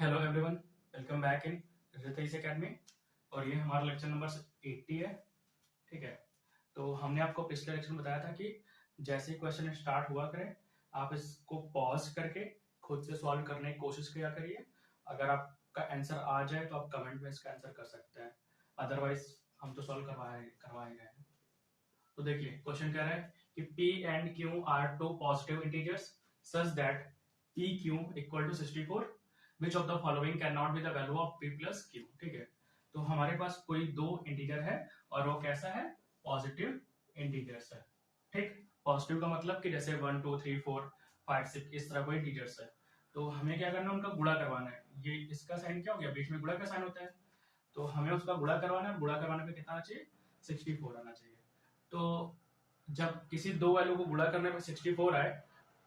Hello everyone, welcome back in Ritesh academy. और ये हमारा लेक्चर नंबर 80 है। ठीक है, तो हमने आपको पिछले लेक्चर में बताया था कि जैसे ही क्वेश्चन स्टार्ट हुआ करें, आप इसको पॉज करके खुद से सॉल्व करने की कोशिश किया करिए। अगर आपका आंसर आ जाए तो आप कमेंट में इसका आंसर कर सकते हैं, अदरवाइज हम तो सॉल्व करवाएंगे। तो देखिए क्वेश्चन कह रहा है कि P and Q are two positive integers such that PQ equal to 64, which of the following cannot be the value of P plus Q। ठीक है, तो हमारे पास कोई दो इंटीजर है और वो कैसा है, पॉजिटिव इंटीजर्स है। ठीक, पॉजिटिव का मतलब कि जैसे 1 2 3 4 5 6 इस तरह कोई इंटीजर्स है। तो हमें क्या करना है, उनका गुणा करवाना है। ये इसका साइन क्या हो गया, बीच में गुणा का साइन होता है, तो हमें उसका गुणा करवाना है। गुणा करवाने पे कितना आना चाहिए, 64 आना चाहिए। तो जब किसी दो वैल्यू को गुणा करने पे 64 आए,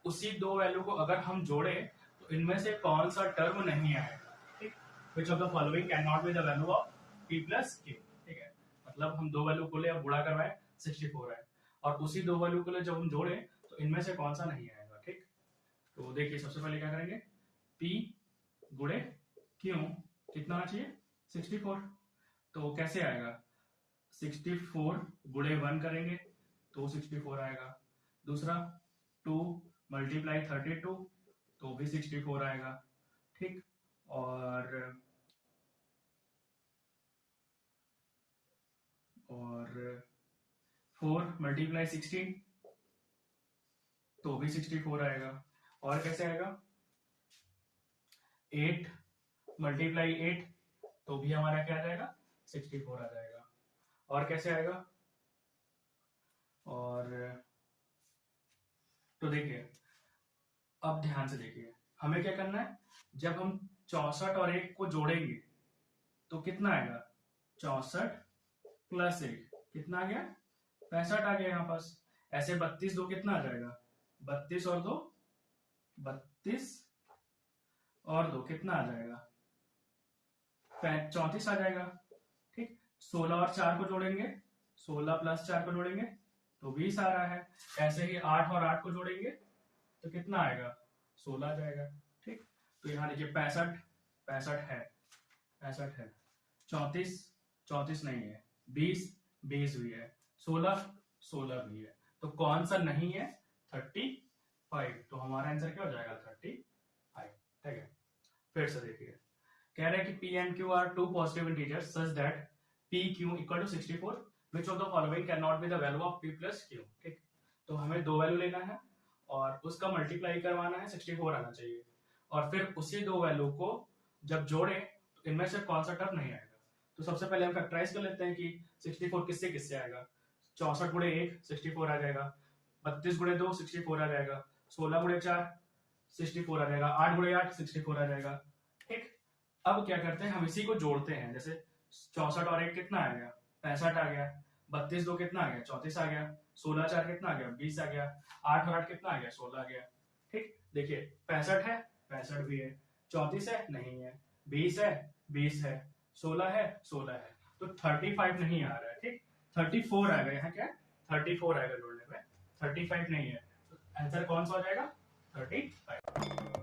उसी दो वैल्यू को अगर हम जोड़े तो इनमें से कौन सा टर्म नहीं आएगा। ठीक, which of the following can not be the value of P plus Q। ठीक है, मतलब हम दो वैल्यू को ले अब गुणा करवाए, 64 आए, और उसी दो वैल्यू को ले जब हम जोड़े तो इनमें से कौन सा नहीं आएगा। ठीक, तो देखिए सबसे पहले क्या करेंगे, P गुणे Q कितना आना चाहिए, 64। तो कैसे आएगा, 64 गुणे 1 करेंगे तो 64 आएगा। दूसरा 2 मल्टीप्लाई 32 तो भी 64 आएगा। ठीक, और 4 मल्टीप्लाई 16 तो भी 64 आएगा। और कैसे आएगा, 8 मल्टीप्लाई 8 तो भी हमारा क्या आ जाएगा, 64 आ जाएगा। और कैसे आएगा, और तो देखिए अब ध्यान से देखिए, हमें क्या करना है, जब हम 64 और 1 को जोड़ेंगे तो कितना आएगा, 64 प्लस 1 कितना आ गया, 65 आ गया यहाँ पास। ऐसे 32 दो कितना आ जाएगा, 32 और 2 32 और 2 कितना आ जाएगा, 34 आ जाएगा। ठीक, 16 और 4 को जोड़ेंगे, 16 प्लस 4 को जोड़ेंगे तो 20 आ रहा है। ऐसे ही 8 और 8 को जोड़ेंगे तो कितना आएगा, 16 आ जाएगा। ठीक, तो यहाँ देखिए 65 65 है, 65 है, 34 34 नहीं है, 20 20 भी है, 16 16 भी है। तो कौन सा नहीं है, 35। तो हमारा आंसर क्या हो जाएगा, 35। ठीक है, फिर से देखिए, कह रहे हैं कि P and Q are two positive integers such that PQ equal to 64, which of the following cannot be the value of P plus Q। ठीक, तो हमें दो वैल्यू लेना है और उसका मल्टीप्लाई करवाना है, 64 आना चाहिए। और फिर उसी दो वैल्यू को जब जोड़े तो इनमें से कौन सा टर्म नहीं आएगा। तो सबसे पहले हम फैक्टराइज कर लेते हैं कि 64 किससे किससे आएगा। 64 गुणे 1 64 आ जाएगा, 32 गुणे 2 64 आ जाएगा, 16 गुणे 4 64 आ जाएगा, 8 गुणे 8 64 आ जाएगा। ठीक, अब क्या करते हैं, हम इसी को जोड़ते हैं। जैसे 64 और 1 कितना आ गया, 65 आ गया, 32 2 कितना आ गया, 34 आ गया, 16 4 कितना आ गया, 20 आ गया, 8 और 8 कितना आ गया, 16 आ गया। ठीक, देखिए 65 है, 65 भी है, 34 है, नहीं है, 20 है, 20 है, 16 है, 16 है, तो 35 नहीं आ रहा है। ठीक, 34 आएगा, यहाँ क्या 34 आएगा जोड़ने में, 35 नहीं है। तो आंसर कौन सा हो जाएगा, 35।